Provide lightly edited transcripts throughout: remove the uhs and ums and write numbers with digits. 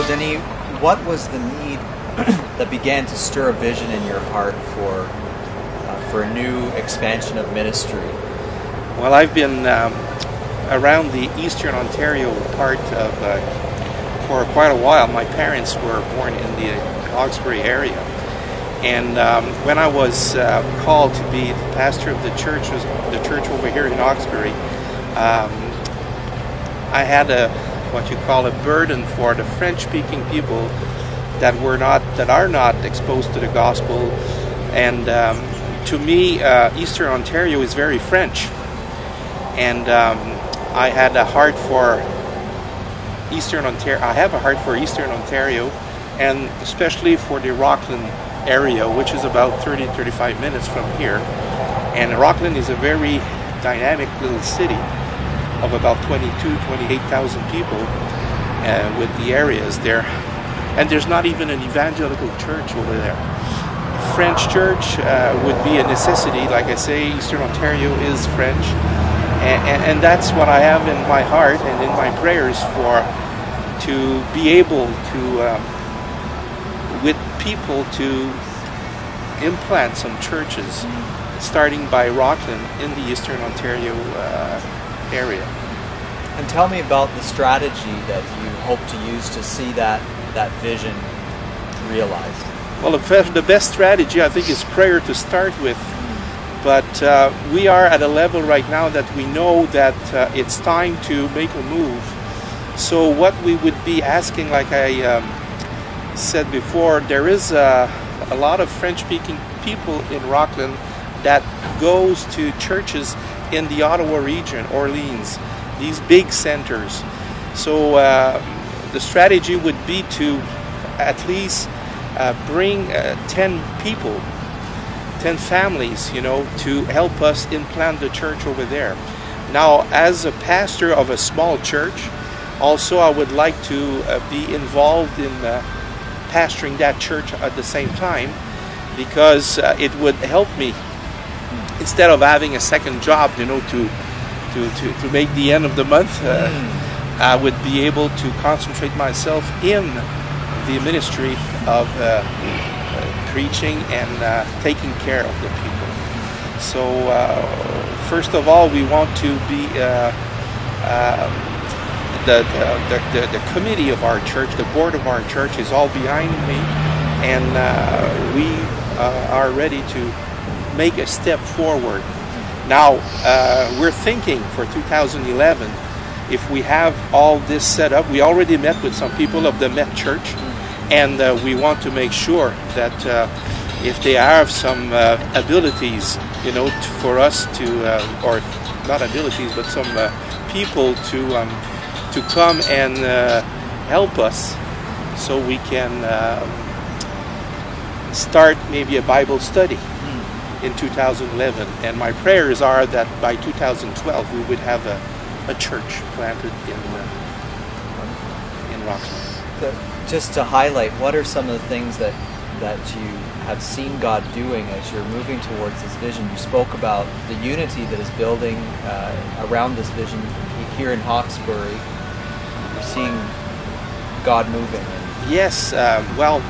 So, Denis, what was the need that began to stir a vision in your heart for a new expansion of ministry? Well, I've been around the Eastern Ontario part of for quite a while. My parents were born in the Hawkesbury area, and when I was called to be the pastor of the church over here in Hawkesbury, I had what you call a burden for the French-speaking people that are not exposed to the gospel, and to me, Eastern Ontario is very French, and I had a heart for Eastern Ontario. I have a heart for Eastern Ontario, and especially for the Rockland area, which is about 30-35 minutes from here. And Rockland is a very dynamic little city of about 28,000 people with the areas there. And there's not even an evangelical church over there. French church would be a necessity. Like I say, Eastern Ontario is French. And that's what I have in my heart and in my prayers to be able to, with people, to implant some churches, starting by Rockland in the Eastern Ontario area. And tell me about the strategy that you hope to use to see that vision realized. Well, the best strategy, I think, is prayer to start with. But we are at a level right now that we know that it's time to make a move. So what we would be asking, like I said before, there is a lot of French-speaking people in Rockland that goes to churches in the Ottawa region, Orleans, these big centers. So the strategy would be to at least bring 10 people, 10 families, to help us implant the church over there. Now, as a pastor of a small church, also I would like to be involved in pastoring that church at the same time, because it would help me, instead of having a second job, to make the end of the month, I would be able to concentrate myself in the ministry of preaching and taking care of the people. So first of all, we want to be the committee of our church, the board of our church is all behind me, and we are ready to make a step forward. Now, we're thinking for 2011, if we have all this set up, we already met with some people of the Met Church, and we want to make sure that if they have some abilities, for us to, or not abilities, but some people to come and help us, so we can start maybe a Bible study in 2011. And my prayers are that by 2012 we would have a church planted in Rockland. Just to highlight, what are some of the things that you have seen God doing as you're moving towards this vision? You spoke about the unity that is building around this vision here in Hawkesbury. You're seeing God moving. Yes. Well,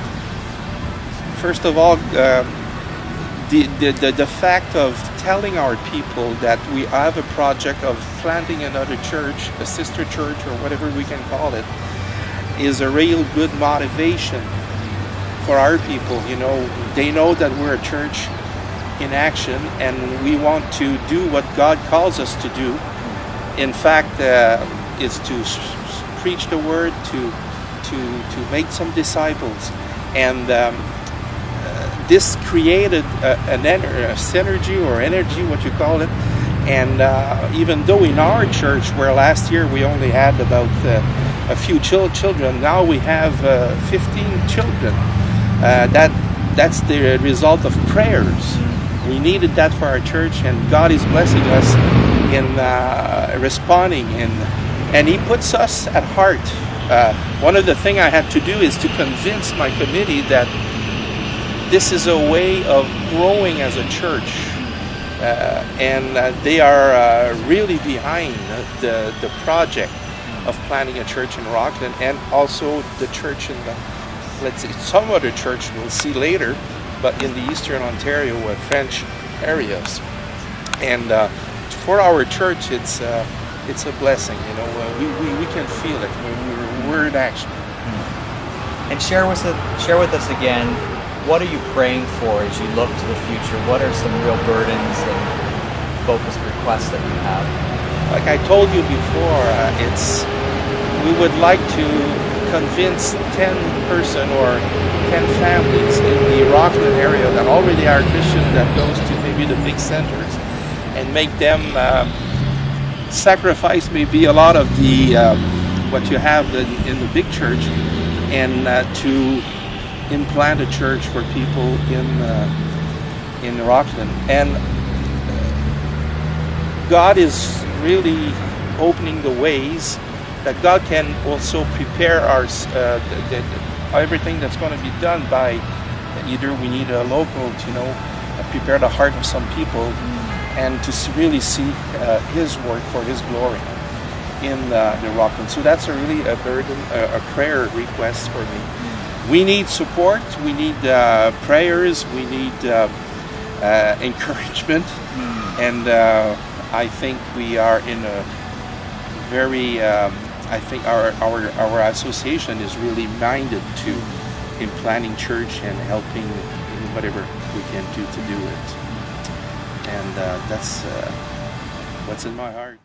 first of all, the fact of telling our people that we have a project of planting another church, a sister church, or whatever we can call it, is a real good motivation for our people. They know that we're a church in action, and we want to do what God calls us to do. In fact, is to preach the word, to make some disciples, and this created a synergy or energy, what you call it. And even though in our church, where last year we only had about a few children, now we have 15 children. That's the result of prayers. We needed that for our church, and God is blessing us in responding, and He puts us at heart. One of the things I had to do is to convince my committee that this is a way of growing as a church, and they are really behind the project. of planting a church in Rockland, and also the church in the, let's say, some other church we'll see later, but in the Eastern Ontario French areas. And for our church, it's a blessing. You know, we can feel it. We're in action. And share with us again, what are you praying for as you look to the future? What are some real burdens and focused requests that you have? Like I told you before, we would like to convince 10 person or 10 families in the Rockland area that already are Christian, that goes to maybe the big centers, and make them sacrifice maybe a lot of the what you have in the big church, and to implant a church for people in Rockland. And God is really opening the ways that God can also prepare our everything that's going to be done by either we need a local to, you know, prepare the heart of some people, and to really see His work for His glory in the Rockland. So that's really a burden, a prayer request for me. We need support, we need prayers, we need encouragement, and I think we are in a very, I think our association is really minded to in planning church and helping in whatever we can do to do it. And that's what's in my heart.